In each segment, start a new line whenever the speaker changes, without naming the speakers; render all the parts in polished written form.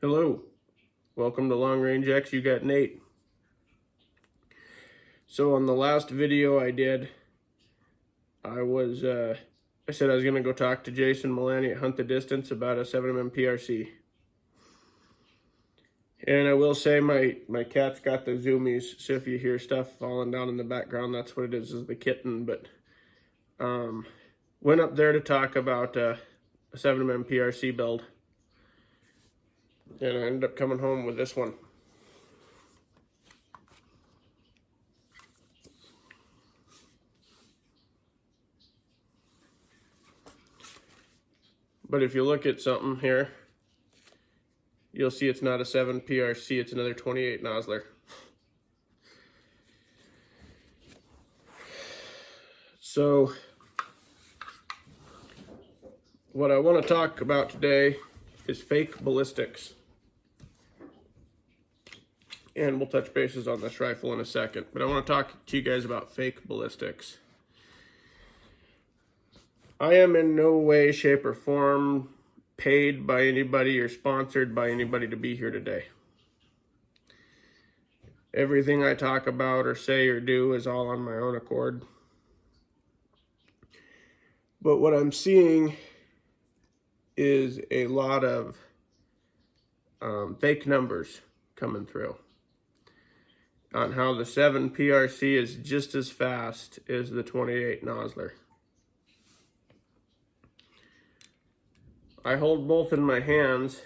Hello, welcome to Long Range X. You got Nate. So on the last video I did, I said I was going to go talk to Jason Milani at Hunt the Distance about a 7mm PRC. And I will say my cat's got the zoomies, so if you hear stuff falling down in the background, that's what it is the kitten. But went up there to talk about a 7mm PRC build. And I ended up coming home with this one. But if you look at something here, you'll see it's not a 7 PRC, it's another 28 Nosler. So, what I want to talk about today is fake ballistics. And we'll touch bases on this rifle in a second, but I want to talk to you guys about fake ballistics. I am in no way, shape, or form paid by anybody or sponsored by anybody to be here today. Everything I talk about or say or do is all on my own accord. But what I'm seeing is a lot of fake numbers coming through on how the 7 PRC is just as fast as the 28 Nosler. I hold both in my hands.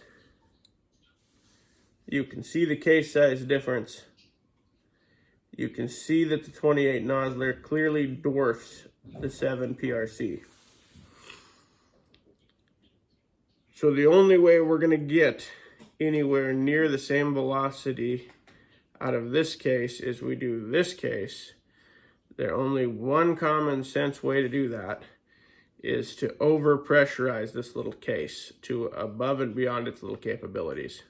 You can see the case size difference. You can see that the 28 Nosler clearly dwarfs the 7 PRC. So the only way we're going to get anywhere near the same velocity out of this case is we do this case. There's only one common sense way to do that is to over pressurize this little case to above and beyond its little capabilities.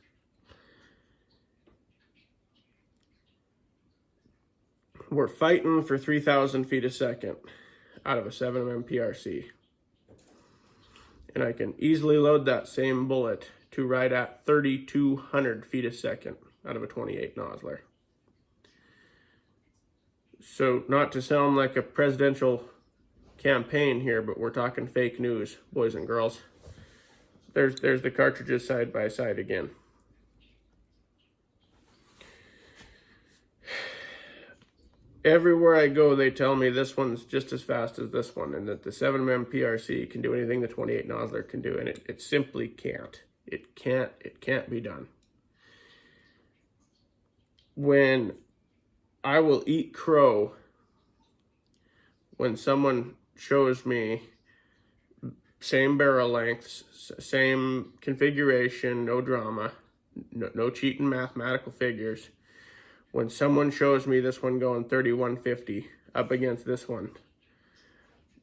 We're fighting for 3,000 feet a second out of a 7mm PRC. And I can easily load that same bullet to right at 3,200 feet a second out of a 28 Nosler. So not to sound like a presidential campaign here, but we're talking fake news, boys and girls. There's the cartridges side by side again. Everywhere I go, they tell me this one's just as fast as this one, and that the 7mm PRC can do anything the 28 Nosler can do, and it simply can't. It can't be done. When I will eat crow when someone shows me same barrel lengths, same configuration, no drama, no cheating mathematical figures. When someone shows me this one going 3150 up against this one,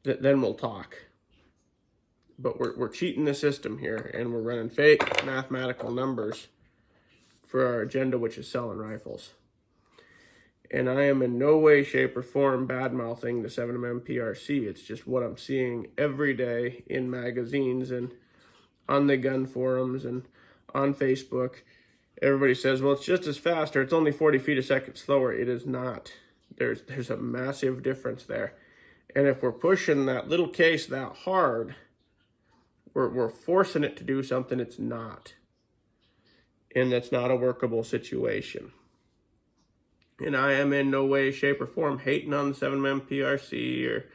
then we'll talk. But we're cheating the system here, and we're running fake mathematical numbers for our agenda, which is selling rifles. And I am in no way, shape, or form bad-mouthing the 7mm PRC. It's just what I'm seeing every day in magazines and on the gun forums and on Facebook. Everybody says, well, it's just as fast, or it's only 40 feet a second slower. It is not. There's a massive difference there. And if we're pushing that little case that hard, we're forcing it to do something it's not. And that's not a workable situation. And I am in no way, shape, or form hating on the 7mm PRC or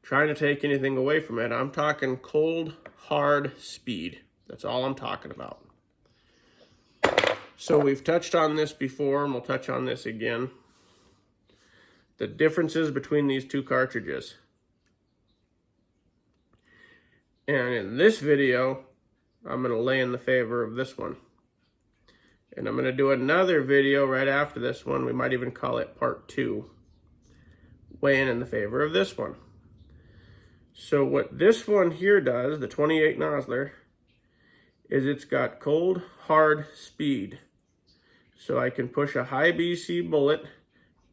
trying to take anything away from it. I'm talking cold, hard speed. That's all I'm talking about. So we've touched on this before, and we'll touch on this again. The differences between these two cartridges. And in this video, I'm going to lay in the favor of this one. And I'm going to do another video right after this one. We might even call it part 2. Weighing in the favor of this one. So what this one here does, the 28 Nosler, is it's got cold, hard speed. So I can push a high BC bullet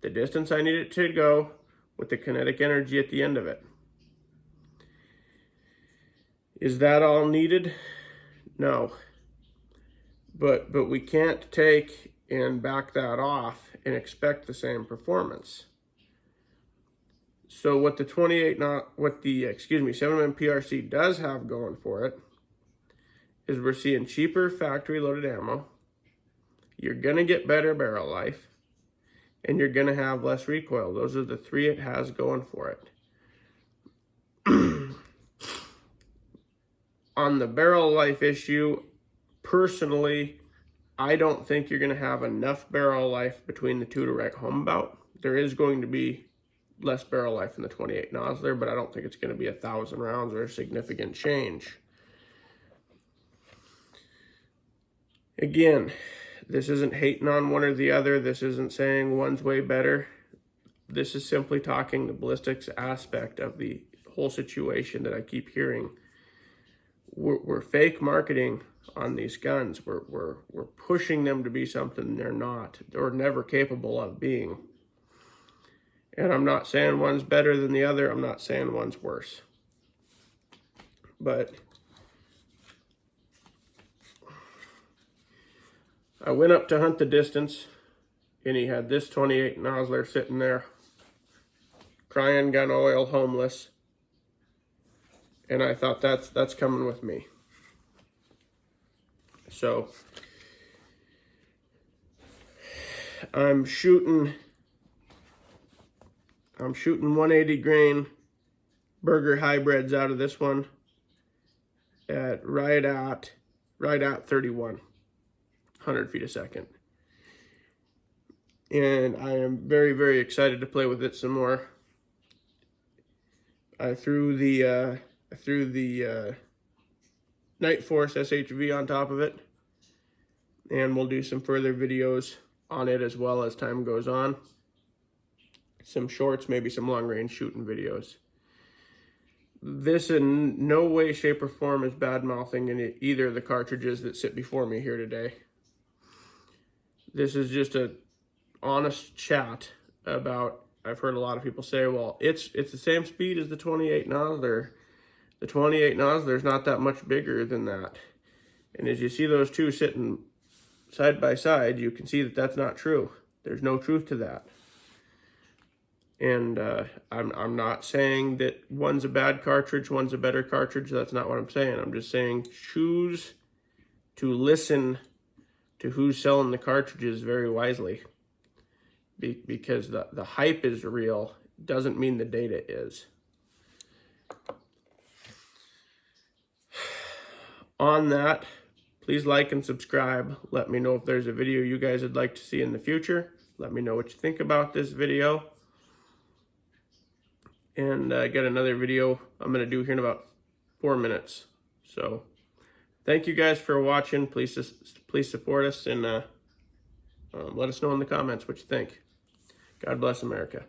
the distance I need it to go with the kinetic energy at the end of it. Is that all needed? No. But we can't take and back that off and expect the same performance. So what the 7mm PRC does have going for it is we're seeing cheaper factory loaded ammo. You're gonna get better barrel life, and you're gonna have less recoil. Those are the three it has going for it. On the barrel life issue, personally, I don't think you're gonna have enough barrel life between the two to write home about. There is going to be less barrel life in the 28 Nosler, but I don't think it's gonna be 1,000 rounds or a significant change. Again, this isn't hating on one or the other. This isn't saying one's way better. This is simply talking the ballistics aspect of the whole situation that I keep hearing. We're fake marketing on these guns. We're pushing them to be something they're not or never capable of being. And I'm not saying one's better than the other. I'm not saying one's worse. But I went up to hunt the distance, and he had this 28 Nosler sitting there, crying gun oil, homeless. And I thought that's coming with me. So I'm shooting 180 grain Burger hybrids out of this one at right at 3,100 feet a second. And I am very, very excited to play with it some more. I threw the Night Force SHV on top of it, and we'll do some further videos on it as well as time goes on. Some shorts, maybe some long range shooting videos. This in no way, shape, or form is bad mouthing in either of the cartridges that sit before me here today. This is just a honest chat about, I've heard a lot of people say, well, it's the same speed as the 28 Nosler. The 28 Nosler is not that much bigger than that. And as you see those two sitting side by side, you can see that that's not true. There's no truth to that. And I'm not saying that one's a bad cartridge, one's a better cartridge. That's not what I'm saying. I'm just saying choose to listen to who's selling the cartridges very wisely. Because the hype is real, doesn't mean the data is. On that, please like and subscribe. Let me know if there's a video you guys would like to see in the future. Let me know what you think about this video. And I got another video I'm going to do here in about 4 minutes. So thank you guys for watching. Please support us, and let us know in the comments what you think. God bless America.